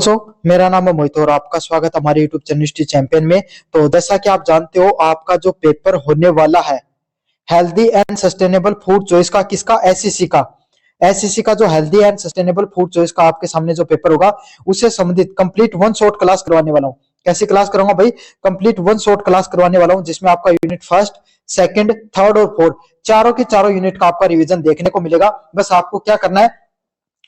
बच्चों, मेरा नाम है मोहित और आपका स्वागत हमारे यूट्यूब चैनल हिस्ट्री चैंपियन में। तो जैसा कि आप जानते हो, आपका जो पेपर होने वाला है healthy and sustainable food choice का, किसका? एसईसी का जो healthy and sustainable food choice का आपके सामने जो पेपर होगा, उससे संबंधित कंप्लीट वन शॉट क्लास करवाने वाला हूँ। कैसी क्लास कराऊंगा भाई? कंप्लीट वन शॉट क्लास करवाने वाला हूँ, जिसमें आपका यूनिट फर्स्ट, सेकंड, थर्ड और फोर्थ चारों के चारों यूनिट का आपका रिवीजन देखने को मिलेगा। बस आपको क्या करना है,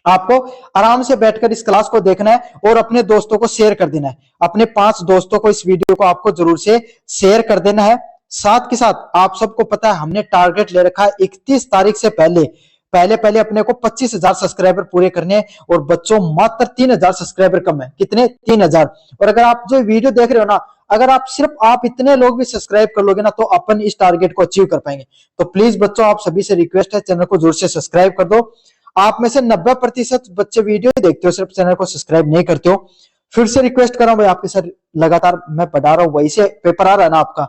आपको आराम से बैठकर इस क्लास को देखना है और अपने दोस्तों को शेयर कर देना है। अपने 5 दोस्तों को इस वीडियो को आपको जरूर से शेयर कर देना है। साथ के साथ आप सबको पता है, हमने टारगेट ले रखा है 31 तारीख से पहले पहले अपने को 25,000 सब्सक्राइबर पूरे करने हैं। और बच्चों, मात्र 3,000 सब्सक्राइबर कम है। कितने? 3,000। और अगर आप जो वीडियो देख रहे हो ना, अगर आप सिर्फ आप इतने लोग भी सब्सक्राइब कर लोगे ना, तो अपन इस टारगेट को अचीव कर पाएंगे। तो प्लीज बच्चों, आप सभी से रिक्वेस्ट है, चैनल को जरूर से सब्सक्राइब कर दो। आप में से 90% बच्चे वीडियो देखते हो, सिर्फ चैनल को सब्सक्राइब नहीं करते हो। फिर से रिक्वेस्ट कर रहा हूं भाई, आपके साथ लगातार मैं पढ़ा रहा हूं, वही से पेपर आ रहा है ना आपका,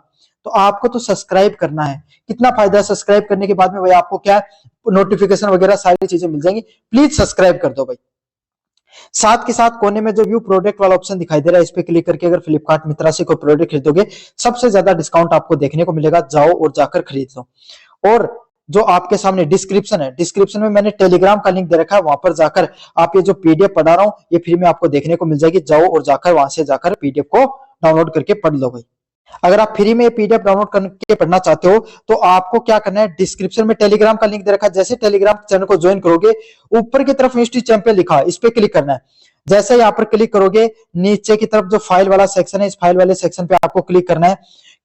तो आपको तो सब्सक्राइब करना है। कितना फायदा है सब्सक्राइब करने के बाद में भाई, आपको क्या है, नोटिफिकेशन वगैरह सारी चीजें मिल जाएंगी। प्लीज सब्सक्राइब कर दो भाई। साथ के साथ कोने में जो व्यू प्रोडक्ट वाला ऑप्शन दिखाई दे रहा है, इस पे क्लिक करके अगर फ्लिपकार्ट मित्रा से कोई प्रोडक्ट खरीदोगे, सबसे ज्यादा डिस्काउंट आपको देखने को मिलेगा। जाओ और जाकर खरीद लो। और जो आपके सामने डिस्क्रिप्शन है, डिस्क्रिप्शन में मैंने टेलीग्राम का लिंक दे रखा है, वहां पर जाकर आप ये जो पीडीएफ पढ़ा रहा हूं, ये फ्री में आपको देखने को मिल जाएगी। जाओ और जाकर वहां से जाकर पीडीएफ को डाउनलोड करके पढ़ लो भाई। अगर आप फ्री में पीडीएफ डाउनलोड करके पढ़ना चाहते हो, तो आपको क्या करना है, डिस्क्रिप्शन में टेलीग्राम का लिंक दे रखा है। जैसे टेलीग्राम चैनल को ज्वाइन करोगे, ऊपर की तरफ हिस्ट्री चैंपियन लिखा है, इस पे क्लिक करना है। जैसे यहाँ पर क्लिक करोगे, नीचे की तरफ जो फाइल वाला सेक्शन है, इस फाइल वाले सेक्शन पे आपको क्लिक करना है।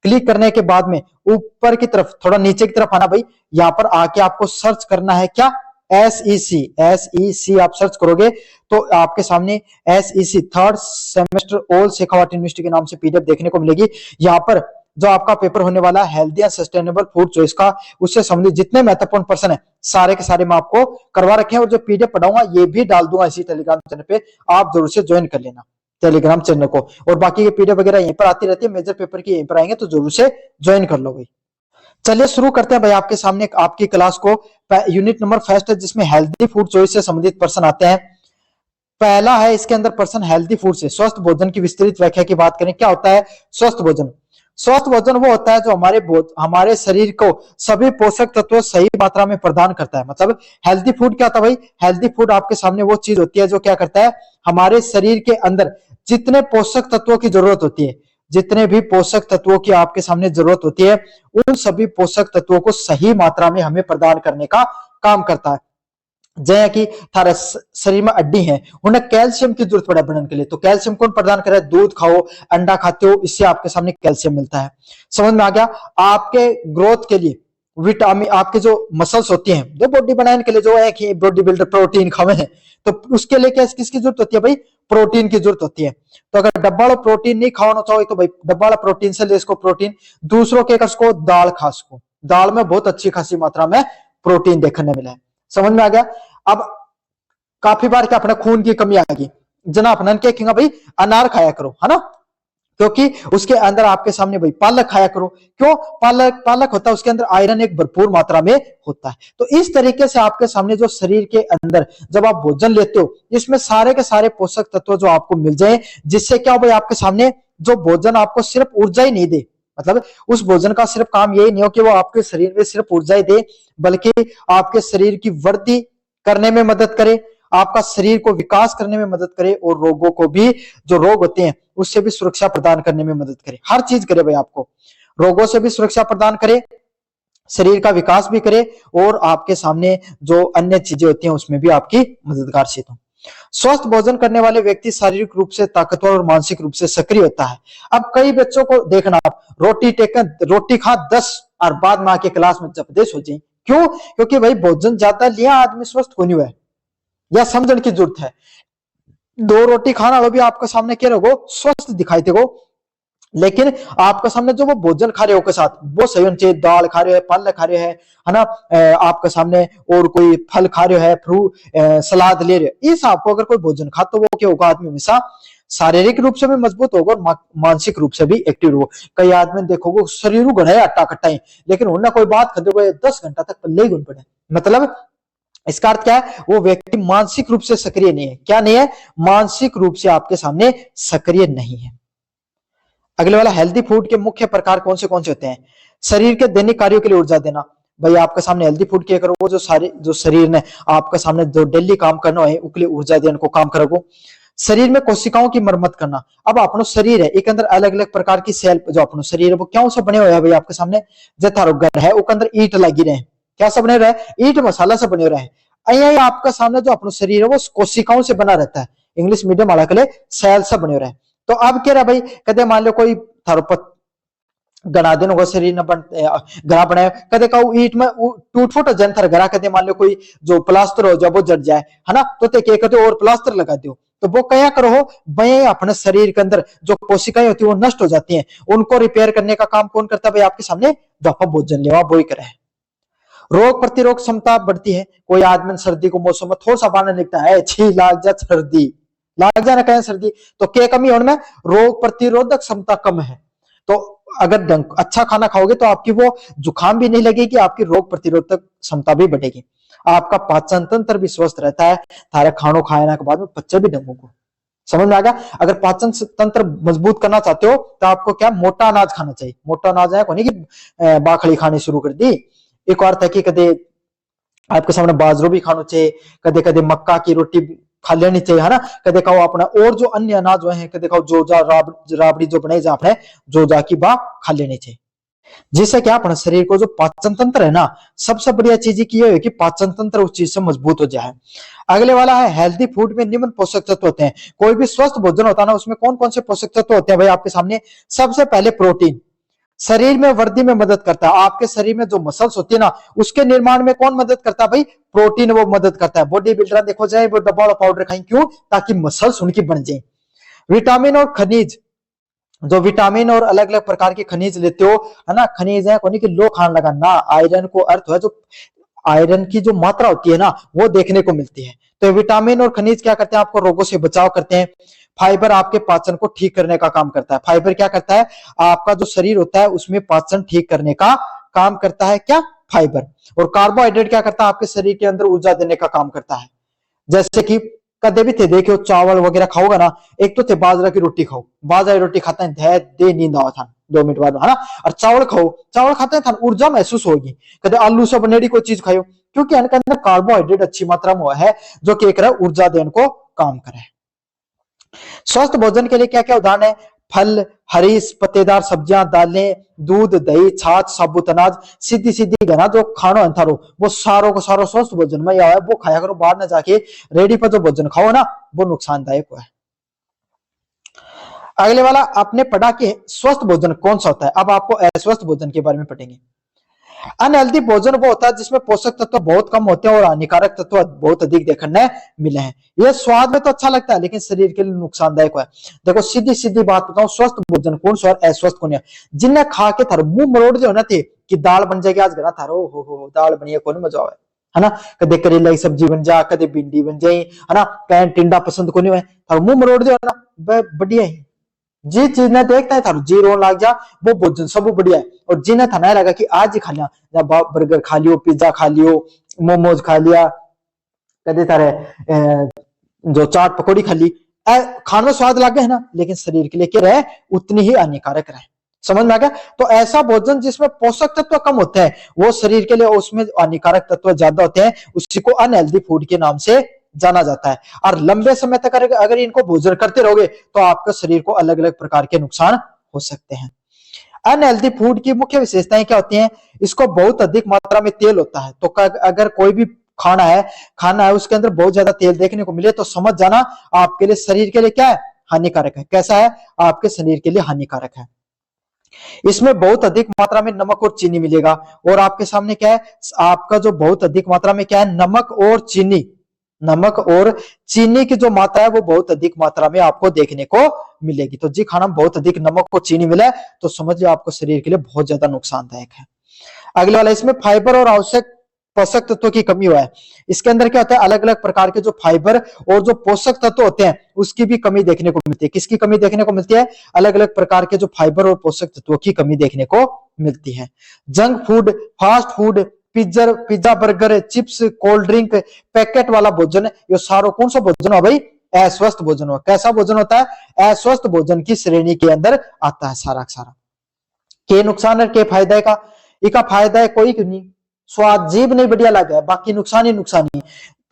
क्लिक करने के बाद में ऊपर की तरफ थोड़ा नीचे की तरफ आना भाई। यहाँ पर आके आपको सर्च करना है क्या? एसईसी आप सर्च करोगे तो आपके सामने SEC third semester all Shekhawat university के नाम से पीडीएफ देखने को मिलेगी। यहाँ पर जो आपका पेपर होने वाला है healthy and sustainable food choice का, उससे संबंधित जितने महत्वपूर्ण प्रश्न है, सारे के सारे मैं आपको करवा रखे हैं। और जो पीडीएफ पढ़ाऊंगा ये भी डाल दूंगा इसी टेलीग्राम चैनल पे, आप जरूर से ज्वाइन कर लेना टेलीग्राम चैनल को। और बाकी के पीडीएफ वगैरह यहीं पर आती रहती है, मेजर पेपर की यहीं पर आएंगे, तो जरूर से ज्वाइन कर लो भाई। चलिए शुरू करते हैं भाई। आपके सामने आपकी क्लास को यूनिट नंबर फर्स्ट है, जिसमें हेल्दी फूड चॉइस से संबंधित प्रश्न आते हैं। पहला है इसके अंदर प्रश्न हेल्दी फूड से, स्वस्थ भोजन की विस्तृत व्याख्या की बात करें। क्या होता है स्वस्थ भोजन? स्वस्थ भोजन वो होता है जो हमारे शरीर को सभी पोषक तत्व सही मात्रा में प्रदान करता है। मतलब हेल्दी फूड क्या होता है भाई? हेल्दी फूड आपके सामने वो चीज होती है जो क्या करता है, हमारे शरीर के अंदर जितने पोषक तत्वों की जरूरत होती है, जितने भी पोषक तत्वों की आपके सामने जरूरत होती है, उन सभी पोषक तत्वों को सही मात्रा में हमें प्रदान करने का काम करता है। जय कि थारे शरीर में हड्डी है, उन्हें कैल्शियम की जरूरत पड़े बनने के लिए, तो कैल्शियम कौन प्रदान करे? दूध खाओ, अंडा खाते हो, इससे आपके सामने कैल्शियम मिलता है। समझ में आ गया? आपके ग्रोथ के लिए विटामिन, आपके जो मसल्स होती हैं, जो बॉडी बनाने के लिए, जो एक ही बॉडी बिल्डर प्रोटीन खावे हैं, तो उसके लिए क्या किसकी जरूरत होती है भाई? प्रोटीन की जरूरत होती है। तो अगर डब्बा वाला प्रोटीन नहीं खाना चाहो तो भाई डब्बा वाला प्रोटीन से ले इसको प्रोटीन। दूसरों के कसको दाल खा सको, दाल में बहुत अच्छी खासी मात्रा में प्रोटीन देखने मिला है। समझ में आ गया? अब काफी बार क्या अपना खून की कमी आएगी, जना अपना क्या कहेंगे भाई, अनार खाया करो, है ना, क्योंकि उसके अंदर आपके सामने भाई पालक खाया करो। क्यों? पालक होता है, उसके अंदर आयरन एक भरपूर मात्रा में होता है। तो इस तरीके से आपके सामने जो शरीर के अंदर जब आप भोजन लेते हो, इसमें सारे के सारे पोषक तत्व जो आपको मिल जाए, जिससे क्या हो भाई, आपके सामने जो भोजन आपको सिर्फ ऊर्जा ही नहीं दे, मतलब उस भोजन का सिर्फ काम यही नहीं हो कि वो आपके शरीर में सिर्फ ऊर्जा ही दे, बल्कि आपके शरीर की वृद्धि करने में मदद करे, आपका शरीर को विकास करने में मदद करे, और रोगों को भी, जो रोग होते हैं उससे भी सुरक्षा प्रदान करने में मदद करे। हर चीज करे भाई, आपको रोगों से भी सुरक्षा प्रदान करे, शरीर का विकास भी करे, और आपके सामने जो अन्य चीजें होती हैं उसमें भी आपकी मददगार सिद्ध हो। स्वस्थ भोजन करने वाले व्यक्ति शारीरिक रूप से ताकतवर और मानसिक रूप से सक्रिय होता है। अब कई बच्चों को देखना, आप रोटी खा 10 और बाद में आके क्लास में जबरदस्त हो जाए। क्यों? क्योंकि भाई भोजन ज्यादा लिया, आदमी स्वस्थ होने हुआ है, या समझने की जरूरत है। 2 रोटी खाना वाला भी आपके सामने क्या रहो, स्वस्थ दिखाई देगो, लेकिन आपके सामने जो वो भोजन खा रहे हो के साथ वो सही होना चाहिए। दाल खा रहे हो, फल खा रहे है ना, आपके सामने और कोई फल खा रहे है, फ्रूट सलाद ले रहे हो, इस आपको अगर कोई भोजन खा, तो वो क्या होगा, आदमी हमेशा शारीरिक रूप से भी मजबूत होगा और मानसिक रूप से भी एक्टिव होगा। कई आदमी देखोगे शरीर गढ़े आटा कट्टा, लेकिन उन्हें कोई बात कर 10 घंटा तक पल्ले ही गुन पड़े, मतलब इसका अर्थ क्या है, वो व्यक्ति मानसिक रूप से सक्रिय नहीं है। क्या नहीं है? मानसिक रूप से आपके सामने सक्रिय नहीं है। अगले वाला, हेल्दी फूड के मुख्य प्रकार कौन से होते हैं? शरीर के दैनिक कार्यों के लिए ऊर्जा देना। भाई आपके सामने हेल्दी फूड क्या करो, वो जो शरीर ने आपके सामने जो डेली काम करना है उसके लिए ऊर्जा देने को काम करो। शरीर में कोशिकाओं की मरम्मत करना। अब अपनो शरीर है, एक अंदर अलग अलग प्रकार की सेल जो अपनो शरीर है वो क्या से बने हुए हैं भाई आपके सामने? जो थारो घर है उसके अंदर ईट लगी रहे, क्या सब बने रहे? ईट मसाला से बने रहे। अही आपका सामने जो अपनो शरीर है वो कोशिकाओं से बना रहता है। इंग्लिश मीडियम वाला के लिए सेल से बने रहे। तो अब कह रहा भाई, कदे मान लो कोई थारो गणा दिन होगा शरीर न बन गरा बनाए, कदे का ईट में टूट फूट जन थर गरा, कदे मान लो कोई जो प्लास्टर हो जाए वो जट जाए, है ना, तो ते कदे और प्लास्टर लगा दो, तो वो क्या करो हो भाई, अपने शरीर के अंदर जो कोशिकाएं होती है वो नष्ट हो जाती हैं, उनको रिपेयर करने का काम कौन करता है भाई? आपके सामने जो आप भोजन लेवा वो ही करे। रोग प्रतिरोध क्षमता बढ़ती है। कोई आदमी सर्दी को मौसम में थोड़ा सा पानी लिखता है, छी लाग जा सर्दी, लाग जा ना कहें सर्दी, तो क्या कमी उनमें? रोग प्रतिरोधक क्षमता कम है। तो अगर अच्छा खाना खाओगे तो आपकी वो जुकाम भी नहीं लगेगी, आपकी रोग प्रतिरोधक क्षमता भी बढ़ेगी, आपका पाचन तंत्र भी स्वस्थ रहता है। थारे खानों खाने के बाद में पच्चे भी ढंगों को, समझ में आ गया? अगर पाचन तंत्र मजबूत करना चाहते हो तो आपको क्या, मोटा अनाज खाना चाहिए। मोटा अनाज है कोनी की बाखड़ी खानी शुरू कर दी। एक और था कि कदे आपके सामने बाजरो भी खाना चाहिए, कदे कदे मक्का की रोटी खा लेनी चाहिए, है ना। कदे खाओ अपना और जो अन्य अनाज है, कदे खाओ जोजा राबड़ी जो बने जा अपने जोजा की बा खा लेनी चाहिए, जिससे क्या अपने शरीर को जो पाचन तंत्र है ना, सबसे बढ़िया चीज की है कि पाचन तंत्र उस चीज से मजबूत हो जाए। अगले वाला है, हेल्दी फूड में निम्न पोषक तत्व होते हैं। कोई भी स्वस्थ भोजन होता है ना, उसमें कौन कौन से पोषक तत्व होते हैं भाई आपके सामने? सबसे पहले प्रोटीन, शरीर में वृद्धि में मदद करता है। आपके शरीर में जो मसल्स होती है ना, उसके निर्माण में कौन मदद करता है भाई? प्रोटीन वो मदद करता है। बॉडी बिल्डर देखो जाए वो डब्बा वाला पाउडर खाएं, क्यों? ताकि मसल्स उनकी बन जाए। विटामिन और खनिज, जो विटामिन और अलग अलग प्रकार के खनिज लेते हो, है ना, खनिज है कोनी कि लो खान लगा ना, आयरन को अर्थ है जो आयरन की जो मात्रा होती है ना वो देखने को मिलती है। तो विटामिन और खनिज क्या करते हैं? आपको रोगों से बचाव करते हैं। फाइबर आपके पाचन को ठीक करने का काम करता है। फाइबर क्या करता है? आपका जो शरीर होता है उसमें पाचन ठीक करने का काम करता है, क्या? फाइबर। और कार्बोहाइड्रेट क्या करता है? आपके शरीर के अंदर ऊर्जा देने का काम करता है। जैसे कि कदे भी थे देखो चावल वगैरह खाओगा ना, एक तो थे बाजरा की रोटी खाओ, बाजरा की रोटी खाता है दे नींद आवा था 2 मिनट बाद, है ना। और चावल खाओ, चावल खाते हैं ऊर्जा महसूस होगी। कदे आलू से बनेड़ी कोई चीज खाओ, क्योंकि इनके अंदर कार्बोहाइड्रेट अच्छी मात्रा में है जो कि एक ऊर्जा देने को काम करे। स्वस्थ भोजन के लिए क्या क्या उदाहरण है? फल, हरी पत्तेदार सब्जियां, दालें, दूध, दही, छाछ, साबुत अनाज, सीधी सीधी घना जो खानो है थारो वो सारो को सारो स्वस्थ भोजन में है, वो खाया करो। बाहर ना जाके रेडी पर जो भोजन खाओ ना वो नुकसानदायक है। अगले वाला, आपने पढ़ा कि स्वस्थ भोजन कौन सा होता है, अब आपको अस्वस्थ भोजन के बारे में पढ़ेंगे। अनहेल्दी भोजन वो होता है जिसमें पोषक तत्व बहुत कम होते हैं और हानिकारक तत्व बहुत अधिक देखने मिले हैं। यह स्वाद में तो अच्छा लगता है लेकिन शरीर के लिए नुकसानदायक है। देखो सीधी सीधी बात बताऊं, स्वस्थ भोजन कौन सा और अस्वस्थ कौन है? जिन्हें खा के थारो मुंह मरोड़ जो ना थे कि दाल बन जाएगी आज घर थारो, हो दाल बनी है कौन मजा आवे, है ना। कदे करेला की सब्जी बन जा, कदे भिंडी बन जाए, है ना, कहीं टिंडा पसंद को नहीं है, थारो मुंह मरोड़ दो ना, बढ़िया है। जी चीज ने देखता है थारो जी रोन लाग जा, वो भोजन सब बढ़िया है। और जिन्हें था ना लगा कि आज ही खा लिया, बर्गर खा लियो, पिज्जा खा लियो, मोमोज खा लिया, कदे तारे जो चाट पकौड़ी खा ली, खाने में स्वाद लागे है ना, लेकिन शरीर के लिए क्या रहे? उतनी ही हानिकारक रहे। समझ में आ गया? तो ऐसा भोजन जिसमें पोषक तत्व कम होते हैं वो शरीर के लिए, उसमें हानिकारक तत्व ज्यादा होते हैं, उसी को अनहेल्दी फूड के नाम से जाना जाता है। और लंबे समय तक अगर इनको भोजन करते रहोगे तो आपका शरीर को अलग अलग प्रकार के नुकसान हो सकते हैं। अनहेल्दी फूड की मुख्य विशेषताएं क्या होती हैं? इसको बहुत अधिक मात्रा में तेल होता है। तो अगर कोई भी खाना है उसके अंदर बहुत ज्यादा तेल देखने को मिले तो समझ जाना आपके लिए, शरीर के लिए क्या है? हानिकारक है। कैसा है? आपके शरीर के लिए हानिकारक है। इसमें बहुत अधिक मात्रा में नमक और चीनी मिलेगा। और आपके सामने क्या है? आपका जो बहुत अधिक मात्रा में क्या है? नमक और चीनी, नमक और चीनी की जो मात्रा है वो बहुत अधिक मात्रा में आपको देखने को मिलेगी। तो जी खाना में बहुत अधिक नमक और चीनी मिले तो समझिए आपको शरीर के लिए बहुत ज्यादा नुकसानदायक है। अगले वाला, इसमें फाइबर और आवश्यक पोषक तत्वों की कमी हुआ है। इसके अंदर क्या होता है? अलग अलग प्रकार के जो फाइबर और जो पोषक तत्व होते हैं उसकी भी कमी देखने को मिलती है। किसकी कमी देखने को मिलती है? अलग अलग प्रकार के जो फाइबर और पोषक तत्वों की कमी देखने को मिलती है। Junk food, fast food, pizza pizza burger chips cold drink packet वाला भोजन, ये सारो कौन सा भोजन हो भाई? अस्वस्थ भोजन हो। कैसा भोजन होता है? अस्वस्थ भोजन की श्रेणी के अंदर आता है सारा सारा। के नुकसान है के फायदा है का? इका फायदा है कोई क्यों नहीं, स्वाद जीभ नहीं बढ़िया लगे, बाकी नुकसान ही नुकसान ही।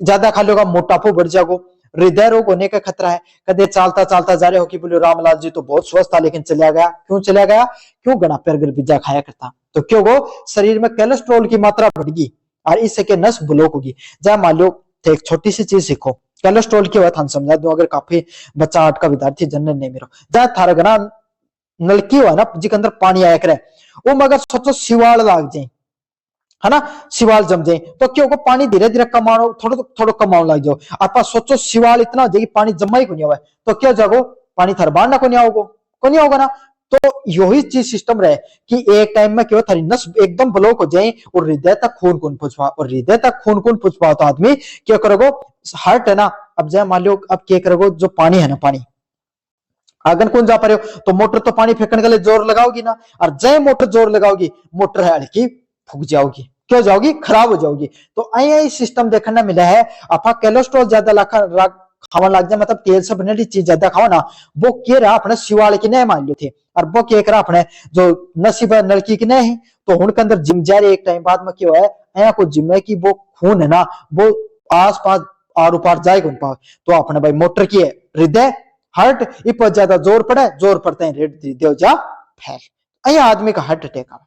ज्यादा खा लोगा मोटापा बढ़ जाएगा, हृदय रोग होने का खतरा है। कदे चालता चालता जा रहे हो कि बोले रामलाल जी तो बहुत स्वस्थ था लेकिन चला गया, क्यों चला गया? क्यों? गणा पर पिज्जा खाया करता, तो क्यों वो शरीर में कोलेस्ट्रॉल की मात्रा बढ़गी और इससे के नस ब्लॉक होगी। जय मान लो एक छोटी सी चीज सीखो, कोलेस्ट्रॉल की बात हम समझा दो। अगर काफी बच्चा 8 का विद्यार्थी जनरल नहीं मेरा जय थारा गणा नलकी हुआ ना जिसके अंदर पानी आया करे, वो मगर सोचो सिवाल लाग जाए, है ना, सिवाल जम जाए तो क्या होगा? पानी धीरे धीरे कमाओ, थोड़ा थोड़ा कमाओ लग जाओ। आप सोचो सिवाल इतना हो जाएगी पानी जमा ही को नहीं हुआ तो क्या जागो? पानी थरबार ना को नहीं आओगे, को नहीं होगा ना। तो यही चीज सिस्टम रहे कि एक टाइम में क्या थारी नस एकदम ब्लॉक हो जाए और हृदय तक खून कौन पहुंच पाओ, और हृदय तक खून कौन पहुंच पाओ तो आदमी क्या करोगे? हार्ट है ना, अब जय मान लो अब क्या करोगे? जो पानी है ना, पानी आगन कौन जा पा रहे हो तो मोटर तो पानी फेंकने के लिए जोर लगाओगी ना, और जय मोटर जोर लगाओगी मोटर है हल्की फूक जाओगी, क्यों जाओगी? खराब हो जाओगी। तो यही सिस्टम देखने मिला है। आपा कोलेस्ट्रॉल ज्यादा खावा लग जाए, मतलब तेल से बने चीज ज्यादा खाओ ना, वो क्या रहा अपने शिवाल की नहीं मान लो थे, और वो क्या करा अपने जो नसीब नलकी की नहीं, तो उनके अंदर जिम जा रहे एक टाइम बाद में क्या है यहाँ को जिम है कि वो खून है ना वो आस पास आर उपार जाएगा उन, तो अपने भाई मोटर की है हृदय हार्ट इस ज्यादा जोर पड़े, जोर पड़ते हैं हृदय जा फैल, यह आदमी का हार्ट अटैक आ।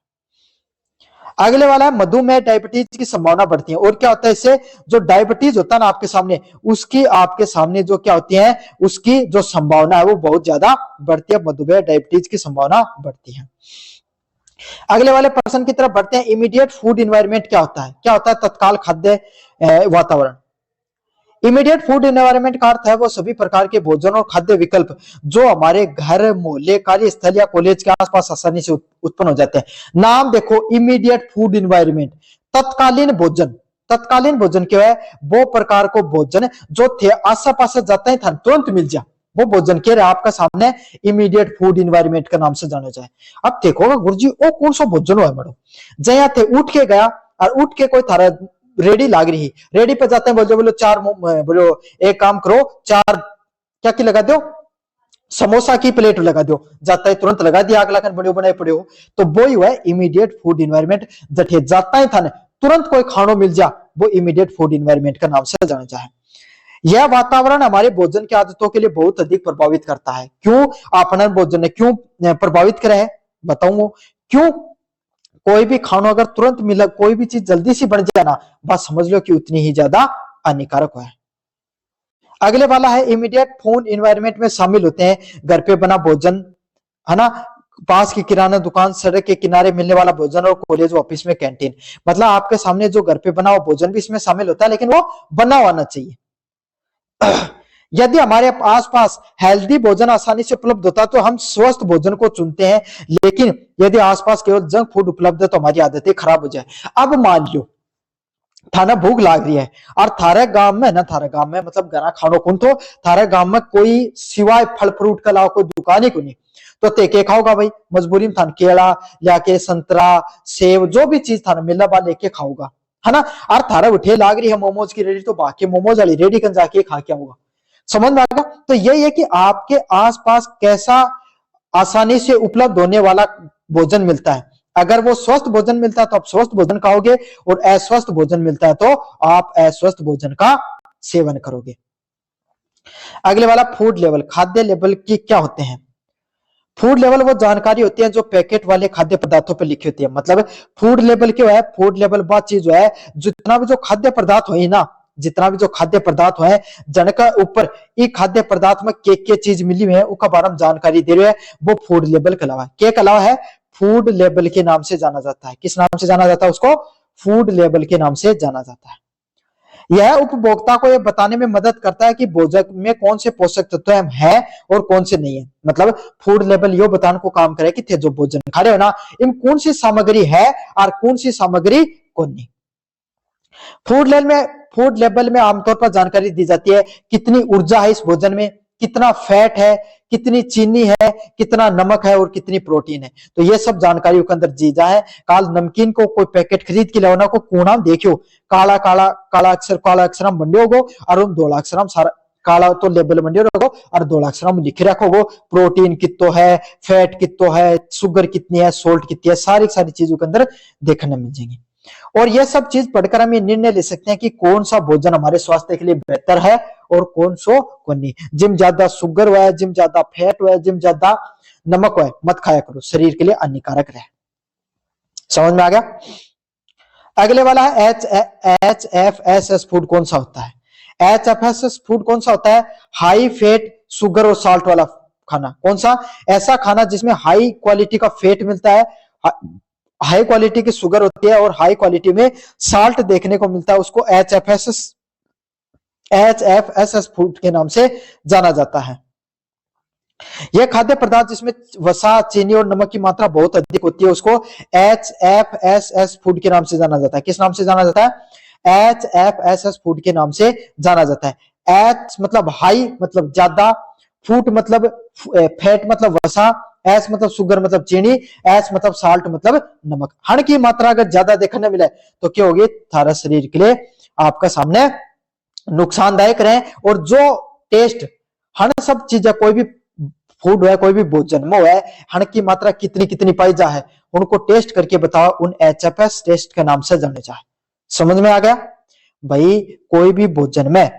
अगले वाला है मधुमेह डायबिटीज की संभावना बढ़ती है। और क्या होता है इससे? जो डायबिटीज होता है ना आपके सामने, उसकी आपके सामने जो क्या होती है उसकी जो संभावना है वो बहुत ज्यादा बढ़ती है, मधुमेह डायबिटीज की संभावना बढ़ती है। अगले वाले प्रश्न की तरफ बढ़ते हैं। इमीडिएट फूड एनवायरनमेंट क्या होता है? क्या होता है? तत्काल खाद्य वातावरण। इमीडिएट फूड एनवायरनमेंट का अर्थ है वो सभी प्रकार के भोजन और खाद्य विकल्प जो हमारे घर मोहल्ले कार्यस्थल या कॉलेज के आसपास आसानी से उत्पन्न हो जाते हैं। नाम देखो, इमीडिएट फूड एनवायरनमेंट, तत्कालीन भोजन। तत्कालीन भोजन क्या है? वो प्रकार को भोजन जो थे आस पास जाता ही था तुरंत मिल जाए, वो भोजन के रहे आपका सामने इमीडिएट फूड एनवायरनमेंट के नाम से जाना जाए। अब देखो गुरुजी वो कौन सा भोजन हो मैडम, जया थे उठ के गया और उठ के कोई थारा रेडी लाग रही, रेडी पे जाते हैं बोलो बोलो चार बोलो एक काम करो चार क्या की लगा दो समोसा की प्लेट लगा दो, जाता है तुरंत लगा दिया, आग लगन बड़े बने पड़े हो, तो वो ही है इमीडिएट फूड एनवायरनमेंट। जठे जाता ही था तुरंत कोई खानो मिल जा, वो इमीडिएट फूड एनवायरनमेंट का नाम से जाना जाए। यह वातावरण हमारे भोजन की आदतों के लिए बहुत अधिक प्रभावित करता है। क्यों अपना भोजन ने क्यों प्रभावित करे है बताऊंगा। क्यों? कोई भी खाना अगर तुरंत मिला, कोई भी चीज जल्दी से बन जाए ना, बस समझ लो कि उतनी ही ज्यादा हानिकारक है। अगले वाला है इमीडिएट फूड एनवायरनमेंट में शामिल होते हैं घर पे बना भोजन, है ना, पास की किराना दुकान, सड़क के किनारे मिलने वाला भोजन और कॉलेज ऑफिस में कैंटीन। मतलब आपके सामने जो घर पे बना हुआ भोजन भी इसमें शामिल होता है, लेकिन वो बना हुआ ना चाहिए। यदि हमारे आसपास हेल्दी भोजन आसानी से उपलब्ध होता तो हम स्वस्थ भोजन को चुनते हैं, लेकिन यदि आसपास केवल जंक फूड उपलब्ध है तो हमारी आदतें खराब हो जाए। अब मान लो थाना भूख लाग रही है और थारे गांव में ना, थारे गांव में मतलब गना खानो कौन तो थारे गांव में कोई सिवाय फल फ्रूट का अलावा कोई दुकान ही को नहीं, तो ते के खाओगा भाई? मजबूरी में थान केला या के संतरा सेब जो भी चीज थाना मिलना बा लेके खाओगा, है ना। और थारा उठे लाग रही है मोमोज की रेडी, तो बाकी मोमोज वाली रेडी कर जाके खा के आऊंगा। समझ में आएगा? तो यही है कि आपके आसपास कैसा आसानी से उपलब्ध होने वाला भोजन मिलता है। अगर वो स्वस्थ भोजन मिलता है तो आप स्वस्थ भोजन खाओगे, और अस्वस्थ भोजन मिलता है तो आप अस्वस्थ भोजन का सेवन करोगे। अगले वाला फूड लेवल, खाद्य लेवल की क्या होते हैं? फूड लेवल वो जानकारी होती है जो पैकेट वाले खाद्य पदार्थों पर लिखी होती है। मतलब फूड लेवल क्या है? फूड लेवल बात चीज जो है जितना भी जो खाद्य पदार्थ हो ना, जितना भी जो खाद्य पदार्थ है जनका ऊपर ये खाद्य पदार्थ में के चीज मिली हुई है उसका बारे में जानकारी दे रहे हैं, वो फूड लेवल के अलावा क्या अलावा है? फूड लेवल के नाम से जाना जाता है। किस नाम से जाना जाता है उसको? फूड लेवल के नाम से जाना जाता है। यह उपभोक्ता को यह बताने में मदद करता है कि भोजन में कौन से पोषक तत्व है और कौन से नहीं है। मतलब फूड लेवल यो बताने को काम करे कि थे जो भोजन खा रहे हो ना, इन कौन सी सामग्री है और कौन सी सामग्री कौन नहीं। फूड लेवल में आमतौर पर जानकारी दी जाती है कितनी ऊर्जा है इस भोजन में, कितना फैट है, कितनी चीनी है, कितना नमक है और कितनी प्रोटीन है। तो ये सब जानकारी के अंदर जीजा है। काल नमकीन को कोई पैकेट खरीद के लाओ को कूणा देखियो काला काला काला अक्षर बंडियो गो और उन 2 अक्षर सारा काला तो लेबल बंडियो रखो और 2 अक्षर लिखे रखोगो प्रोटीन कितो है, फैट कितो है, शुगर कितनी है, सोल्ट कितनी है, सारी सारी चीजों के अंदर देखने मिल जाएंगी। और ये सब चीज पढ़कर हम ये निर्णय ले सकते हैं कि कौन सा भोजन हमारे स्वास्थ्य के लिए बेहतर है और कौन नहीं। जिम ज्यादा शुगर हुआ है, जिम ज्यादा फैट हुआ है, जिम ज्यादा नमक हुआ है, मत खाया करो, शरीर के लिए हानिकारक रहे। समझ में आ गया? अगले वाला है HFSS फूड कौन सा होता है? HFSS फूड कौन सा होता है? हाई फैट, शुगर और साल्ट वाला खाना। कौन सा? ऐसा खाना जिसमें हाई क्वालिटी का फैट मिलता है, हाई क्वालिटी की शुगर होती है और हाई क्वालिटी में साल्ट देखने को मिलता है, उसको HFSS फूड के नाम से जाना जाता है। यह खाद्य पदार्थ जिसमें वसा, चीनी और नमक की मात्रा बहुत अधिक होती है, उसको HFSS फूड के नाम से जाना जाता है। किस नाम से जाना जाता है? HFSS फूड के नाम से जाना जाता है। H मतलब हाई मतलब ज्यादा, फूड मतलब फैट मतलब वसा, एस मतलब शुगर मतलब चीनी, एस मतलब साल्ट मतलब नमक। हण की मात्रा अगर ज्यादा देखने मिले तो क्या होगी? थारा शरीर के लिए आपका सामने नुकसानदायक रहे। और जो टेस्ट हण सब चीजें कोई भी फूड है, कोई भी भोजन में है, हण की मात्रा कितनी कितनी पाई जा है, उनको टेस्ट करके बताओ, उन HFS टेस्ट के नाम से जाने जाए। समझ में आ गया भाई? कोई भी भोजन में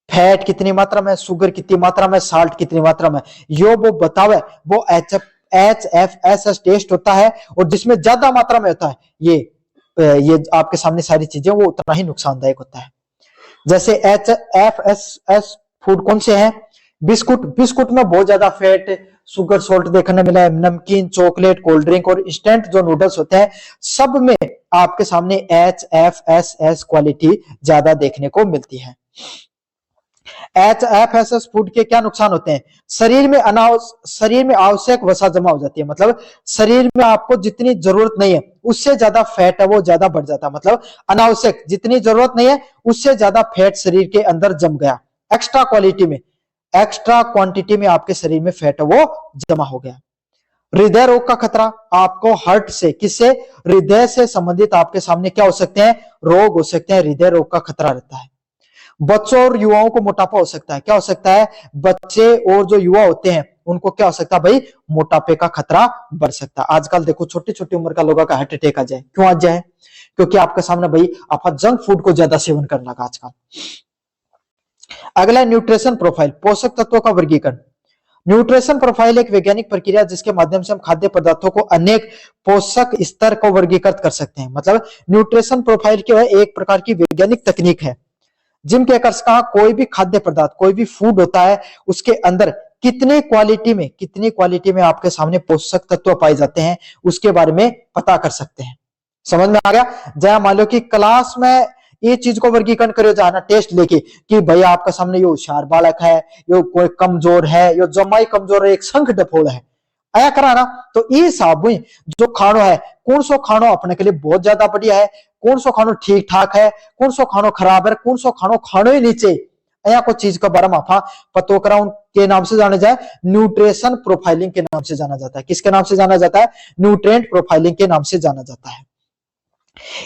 फैट कितनी मात्रा में, शुगर कितनी मात्रा में, साल्ट कितनी मात्रा में, यो वो बतावे, वो HFSS टेस्ट होता है। और जिसमें ज्यादा मात्रा में होता है ये आपके सामने सारी चीजें, वो उतना ही नुकसानदायक होता है। जैसे HFSS फूड कौन से हैं? बिस्कुट में बहुत ज्यादा फैट, शुगर, सोल्ट देखने मिला है। नमकीन, चॉकलेट, कोल्ड ड्रिंक और इंस्टेंट जो नूडल्स होते हैं, सब में आपके सामने HFSS क्वालिटी ज्यादा देखने को मिलती है। HFSS फूड के क्या नुकसान होते हैं? शरीर में आवश्यक वसा जमा हो जाती है, मतलब शरीर में आपको जितनी जरूरत नहीं है उससे ज्यादा फैट है वो ज्यादा बढ़ जाता है। मतलब अनावश्यक, जितनी जरूरत नहीं है उससे ज्यादा फैट शरीर के अंदर जम गया, एक्स्ट्रा क्वांटिटी में आपके शरीर में फैट है वो जमा हो गया। हृदय रोग का खतरा आपको हार्ट से, किससे? हृदय से संबंधित आपके सामने क्या हो सकते हैं? रोग हो सकते हैं, हृदय रोग का खतरा रहता है। बच्चों और युवाओं को मोटापा हो सकता है। क्या हो सकता है? बच्चे और जो युवा होते हैं उनको क्या हो सकता है भाई? मोटापे का खतरा बढ़ सकता है। आजकल देखो छोटी छोटी उम्र का लोगों का हार्ट अटैक आ जाए, क्यों आ जाए? क्योंकि आपके सामने भाई आप जंक फूड को ज्यादा सेवन करने लगा आजकल। अगला न्यूट्रिशन प्रोफाइल, पोषक तत्वों का वर्गीकरण। न्यूट्रिशन प्रोफाइल एक वैज्ञानिक प्रक्रिया जिसके माध्यम से हम खाद्य पदार्थों को अनेक पोषक स्तर को वर्गीकृत कर सकते हैं। मतलब न्यूट्रिशन प्रोफाइल क्या है? एक प्रकार की वैज्ञानिक तकनीक है जिनके कहा कोई भी खाद्य पदार्थ, कोई भी फूड होता है, उसके अंदर कितनी क्वालिटी में आपके सामने पोषक तत्व पाए जाते हैं, उसके बारे में पता कर सकते हैं। समझ में आ गया? जया मान लो कि क्लास में ये चीज को वर्गीकरण करो जाना टेस्ट लेके कि भैया आपका सामने यो होशियार बालक है, यो कोई कमजोर है, यो जमाई कमजोर है, एक संख डफोड़ है, आया कराना। तो ये हिसाब जो खानो है, कौन सो खानो अपने के लिए बहुत ज्यादा बढ़िया है, कौन सो खानो ठीक ठाक है, कौन सो खानो खराब है, कौन सो खानो ही नीचे, या कोई चीज का बारे में पतो करा के नाम से जाना जाए, न्यूट्रिशन प्रोफाइलिंग के नाम से जाना जाता है। किसके नाम से जाना जाता है? न्यूट्रिएंट प्रोफाइलिंग के नाम से जाना जाता है।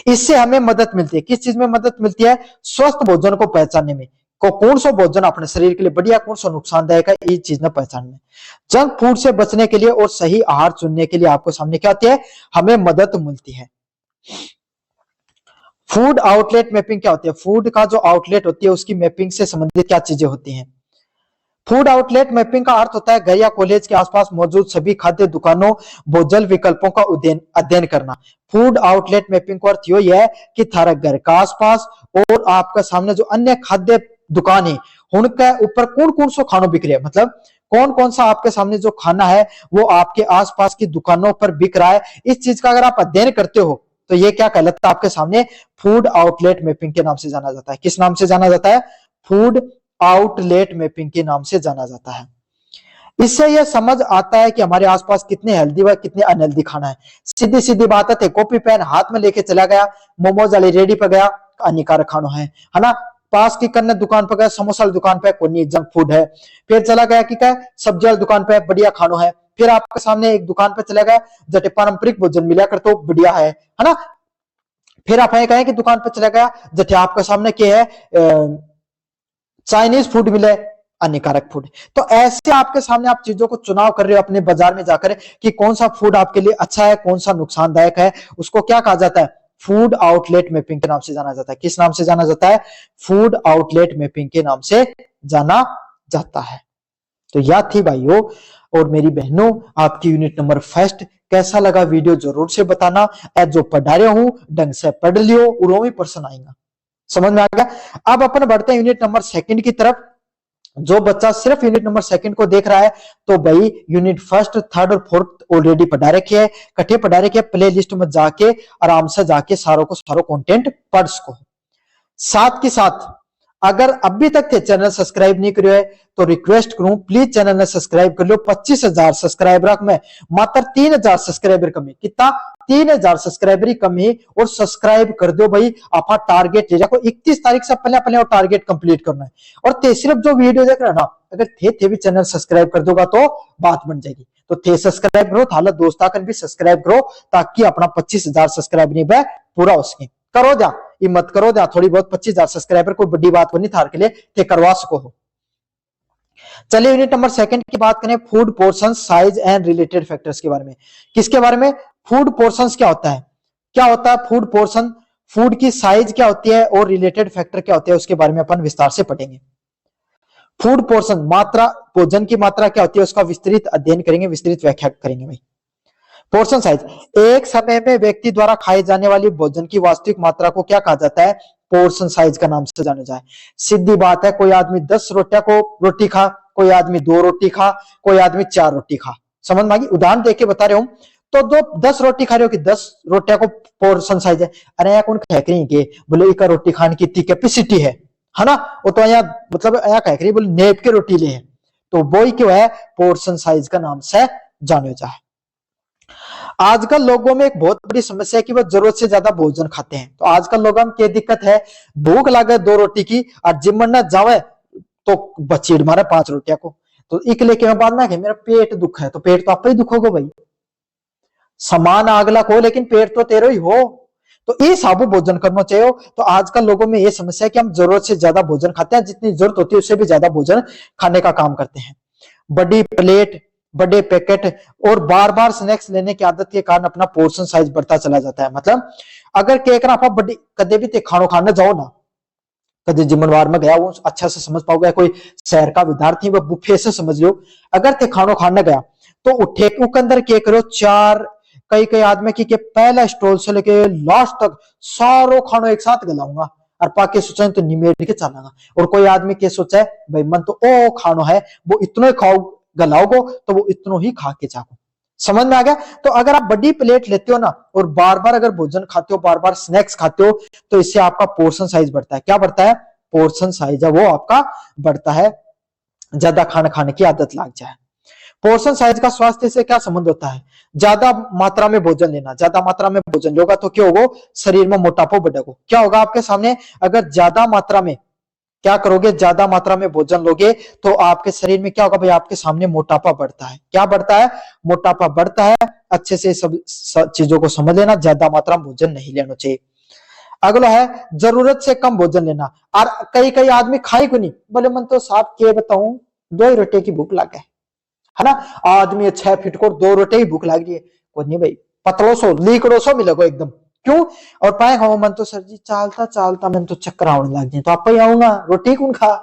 इससे हमें मदद मिलती है, किस चीज में मदद मिलती है? स्वस्थ भोजन को पहचानने में, कौन सा भोजन अपने शरीर के लिए बढ़िया, कौन सा नुकसानदायक है, ये चीज में पहचान में। जंक फूड से बचने के लिए और सही आहार चुनने के लिए आपको सामने क्या आती है? हमें मदद मिलती है। फूड आउटलेट मैपिंग क्या होती है? फूड का जो आउटलेट होती है उसकी मैपिंग से संबंधित क्या चीजें होती हैं? फूड आउटलेट मैपिंग का अर्थ होता है घर या कॉलेज के आसपास मौजूद सभी खाद्य दुकानों, भोजन विकल्पों का अध्ययन करना। फूड आउटलेट मैपिंग का अर्थ यही है कि थारा घर का आसपास और आपका सामने जो अन्य खाद्य दुकान है उनके ऊपर कौन कौन सा खाना बिक रहा है, मतलब कौन कौन सा आपके सामने जो खाना है वो आपके आसपास की दुकानों पर बिक रहा है। इस चीज का अगर आप अध्ययन करते हो तो ये क्या कहलाता है? आपके सामने फूड आउटलेट मैपिंग के नाम से जाना जाता है। किस नाम से जाना जाता है? फूड आउटलेट मैपिंग के नाम से जाना जाता है। इससे यह समझ आता है कि हमारे आसपास कितने हेल्दी व कितने अनहेल्दी खाना है। सीधी सीधी बात है, कॉपी पेन हाथ में लेके चला गया, मोमोज वाली रेडी पर गया, हानिकारक खाना है ना, पास की करने दुकान पर गया, समोसा वाली दुकान पे कोई जंक फूड है। फिर चला गया कि क्या सब्जी वाली दुकान पे बढ़िया खानो है। फिर आपके सामने एक दुकान पे चला गया जटे पारंपरिक भोजन मिला कर तो बढ़िया है ना। फिर आप कहें कि दुकान पे चला गया जटे आपके सामने क्या है, चाइनीज फूड मिले, हानिकारक फूड। तो ऐसे आपके सामने आप चीजों को चुनाव कर रहे हो अपने बाजार में जाकर कि कौन सा फूड आपके लिए अच्छा है, कौन सा नुकसानदायक है। उसको क्या कहा जाता है, फूड आउटलेट मैपिंग के नाम से जाना जाता है। किस नाम से जाना जाता है, फूड आउटलेट मैपिंग के नाम से जाना जाता है। तो याद थी भाइयों और मेरी बहनों, आपकी यूनिट नंबर फर्स्ट कैसा लगा वीडियो जरूर से बताना। जो पढ़ा रहे हूं ढंग से पढ़ लियो, उरो भी पर्सन आएगा, समझ में आ गया। अब अपन बढ़ते हैं यूनिट नंबर सेकंड की तरफ। जो बच्चा सिर्फ यूनिट नंबर सेकंड को देख रहा है तो भाई यूनिट फर्स्ट, थर्ड और फोर्थ ऑलरेडी पढ़ा रखे है, कट्ठे पढ़ा रखे, प्ले लिस्ट में जाके आराम से जाके सारों को सारो कंटेंट पढ़ सको। साथ के साथ अगर अभी तक थे चैनल सब्सक्राइब नहीं करियो है तो रिक्वेस्ट करूं प्लीज चैनल ने सब्सक्राइब कर लो। 25,000 सब्सक्राइबर में मात्र 3,000 सब्सक्राइबर कमी, कितना 3,000 सब्सक्राइबर ही कमी, और सब्सक्राइब कर दो भाई। आपका टारगेट ले जाओ 31 तारीख से पहले पहले और टारगेट कंप्लीट करना है। और थे सिर्फ जो वीडियो देख रहे ना, अगर थे भी चैनल सब्सक्राइब कर दोगा तो बात बन जाएगी। तो थे सब्सक्राइब करो, थाला दोस्ता भी सब्सक्राइब करो ताकि अपना 25,000 सब्सक्राइब नहीं पे पूरा हो सके। करो जा हिम्मत करो जा, थोड़ी बहुत 25,000 सब्सक्राइबर कोई बड़ी बात नहीं थार के लिए, थे करवा सको हो। चलिए यूनिट नंबर सेकंड की बात करें, food portion size and related factors के बारे में। किसके बारे में, फूड पोर्शंस क्या होता है, क्या होता है फूड पोर्शन, फूड की साइज क्या होती है और रिलेटेड फैक्टर क्या होते हैं, उसके बारे में अपन विस्तार से पढ़ेंगे। फूड पोर्शन मात्रा, भोजन की मात्रा क्या होती है उसका विस्तृत अध्ययन करेंगे, विस्तृत व्याख्या करेंगे भाई। पोर्शन साइज, एक समय में व्यक्ति द्वारा खाए जाने वाली भोजन की वास्तविक मात्रा को क्या कहा जाता है, पोर्शन साइज का नाम से जाना जाए। सीधी बात है, कोई आदमी 10 रोटियां को रोटी खा, कोई आदमी 2 रोटी खा, कोई आदमी 4 रोटी खा, समझ में आ गई। उदाहरण देके बता रहे हूं तो 10 रोटी खा रहे हो कि 10 रोटियां को पोर्शन साइज है। अरे यार कौन कह रही के बोले एक रोटी खाने की इतनी कैपेसिटी है ना, वो तो यहाँ मतलब यहाँ कह रही बोले नेप के रोटी ले, तो वो ही क्यों है पोर्शन साइज का नाम से जाने जाए। आजकल लोगों में एक बहुत बड़ी समस्या है कि वह जरूरत से ज्यादा भोजन खाते हैं। तो आजकल लोगों में क्या दिक्कत है, भूख लगे 2 रोटी की और जिम में जावे तो बचीड़ मारे 5 रोटियां को, तो एक लेके बाद में मेरा पेट दुख है, तो पेट तो आप ही दुखोगे भाई, समान अगला को लेकिन पेट तो तेरे ही हो। तो ये साबु भोजन करना चाहिए। तो आजकल लोगों में ये समस्या है कि हम जरूरत से ज्यादा भोजन खाते हैं, जितनी जरूरत होती है उससे भी ज्यादा भोजन खाने का काम करते हैं। बड़ी प्लेट, बड़े पैकेट और बार बार स्नैक्स लेने की आदत के कारण अपना पोर्शन साइज बढ़ता चला जाता है। मतलब अगर केक ना आप बड़ी कदे भी ते खानो खाने जाओ ना, कदे जिम्मेवार में गया वो अच्छा से समझ पाओगे, कोई शहर का विद्यार्थी वो बुफे से समझ लो, अगर ते खानो खाने गया तो उठे के अंदर के करो 4, कई आदमी की पहला स्टॉल से लेके लास्ट तक सारो खानो एक साथ गलाऊंगा और पाके सोचा तो निमेट के चलांगा। और कोई आदमी के सोचा है भाई मन तो ओ खानो है वो इतना खाओ गलाओगो तो वो इतना ही खा के जाओ, समझ में आ गया। तो अगर आप बड़ी प्लेट लेते हो ना और बार बार अगर भोजन खाते हो, बार बार स्नैक्स खाते हो, तो इससे आपका पोर्शन साइज बढ़ता है। क्या बढ़ता है, पोर्शन साइज है वो आपका बढ़ता है, ज्यादा खाना खाने की आदत लग जाए। पोर्शन साइज का स्वास्थ्य से क्या संबंध होता है, ज्यादा मात्रा में भोजन लेना, ज्यादा मात्रा में भोजन लोगा तो क्या होगा, शरीर में मोटापा बढ़ेगा। क्या होगा आपके सामने, अगर ज्यादा मात्रा में क्या करोगे, ज्यादा मात्रा में भोजन लोगे तो आपके शरीर में क्या होगा भाई, आपके सामने मोटापा बढ़ता है। क्या बढ़ता है, मोटापा बढ़ता है। अच्छे से सब चीजों को समझ लेना, ज्यादा मात्रा में भोजन नहीं लेना चाहिए। अगला है जरूरत से कम भोजन लेना। और कई आदमी खाई को नहीं, बोले मन तो साहब के बताऊं 2 रोटी की भूख लगे है ना, आदमी 6 फीट को 2 रोटी की भूख लग रही है, कोई नहीं भाई पतलो सो लीकड़ो सो मिलेगा एकदम, क्यों। और पाए खाओ मन तो सर जी चालता चालता मन तो चक्कर आने लग जाए, तो आप ही आऊंगा रोटी कौन खा,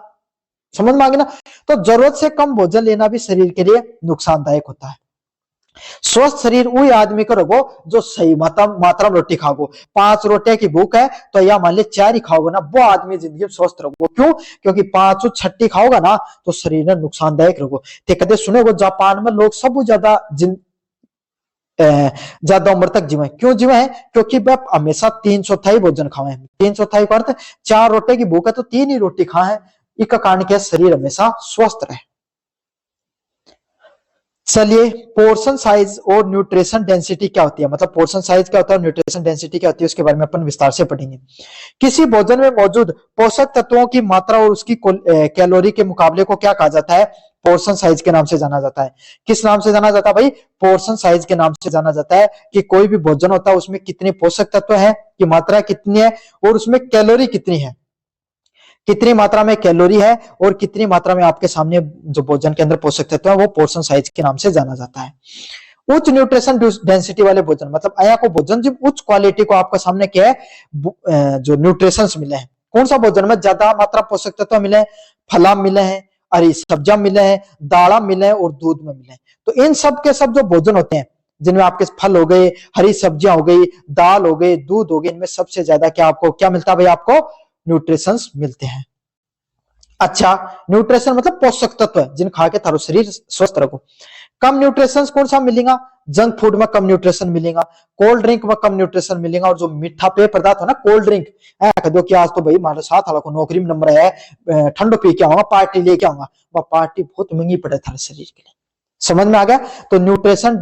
समझ में आ गई ना। तो जरूरत से कम भोजन लेना भी शरीर के लिए नुकसानदायक होता है। स्वस्थ शरीर वही आदमी को रखो जो सही मात्रा में रोटी खाओ। 5 रोटियां की भूख है तो या मान लीजिए 4 ही खाओगे ना, वो आदमी जिंदगी में स्वस्थ रहोगे। क्यों, क्योंकि 5 छठी खाओगा ना तो शरीर में नुकसानदायक रहोगे। ते कदे सुने जापान में लोग सब ज्यादा उम्र तक जीवे, क्यों जीवे है, क्योंकि वह हमेशा 3 चौथाई भोजन खाए। 3 चौथाई का अर्थ 4 रोटी की भूख है तो 3 ही रोटी खाए, इसका कारण क्या, शरीर हमेशा स्वस्थ रहे। चलिए, पोर्शन साइज और न्यूट्रिशन डेंसिटी क्या होती है, मतलब पोर्शन साइज क्या होता है और न्यूट्रिशन डेंसिटी क्या होती है, उसके बारे में अपन विस्तार से पढ़ेंगे। किसी भोजन में मौजूद पोषक तत्वों की मात्रा और उसकी कैलोरी के मुकाबले को क्या कहा जाता है? पोर्शन साइज के नाम से जाना जाता है। किस नाम से जाना जाता है भाई? पोर्शन साइज के नाम से जाना जाता है कि कोई भी भोजन होता है उसमें कितने पोषक तत्व है, की मात्रा कितनी है और उसमें कैलोरी कितनी है, कितनी मात्रा में कैलोरी है और कितनी मात्रा में आपके सामने जो भोजन के अंदर पोषक तत्व है, वो पोर्शन साइज के नाम से जाना जाता है। उच्च न्यूट्रिशन डेंसिटी वाले भोजन, मतलब आया को भोजन जो उच्च क्वालिटी को आपके सामने क्या है, जो न्यूट्रिशन मिले हैं, कौन सा भोजन में ज्यादा मात्रा पोषक तत्व मिले हैं? फला मिले हैं, हरी सब्जियां मिले हैं, दाड़ा मिले हैं और दूध में मिले हैं। तो इन सब के सब जो भोजन होते हैं जिनमें आपके फल हो गए, हरी सब्जियां हो गई, दाल हो गई, दूध हो गए, इनमें सबसे ज्यादा क्या आपको क्या मिलता है भाई? आपको न्यूट्रिशन मिलते हैं। अच्छा, न्यूट्रिशन मतलब पोषक तत्व जिन खा के थारो शरीर स्वस्थ रखो। कम न्यूट्रिशन कौन सा मिलेगा? जंक फूड में कम न्यूट्रिशन मिलेगा, कोल्ड ड्रिंक में कम न्यूट्रिशन मिलेगा, और जो मीठा पेय पदार्थ है ना, कोल्ड ड्रिंक, कह दो कि आज तो भाई हमारे साथ वाला को नौकरी में नंबर है, ठंडो पी के आऊंगा, पार्टी लेके आऊंगा, वह पार्टी बहुत महंगी पड़े थारे शरीर के लिए। समझ में आ गया? तो न्यूट्रिशन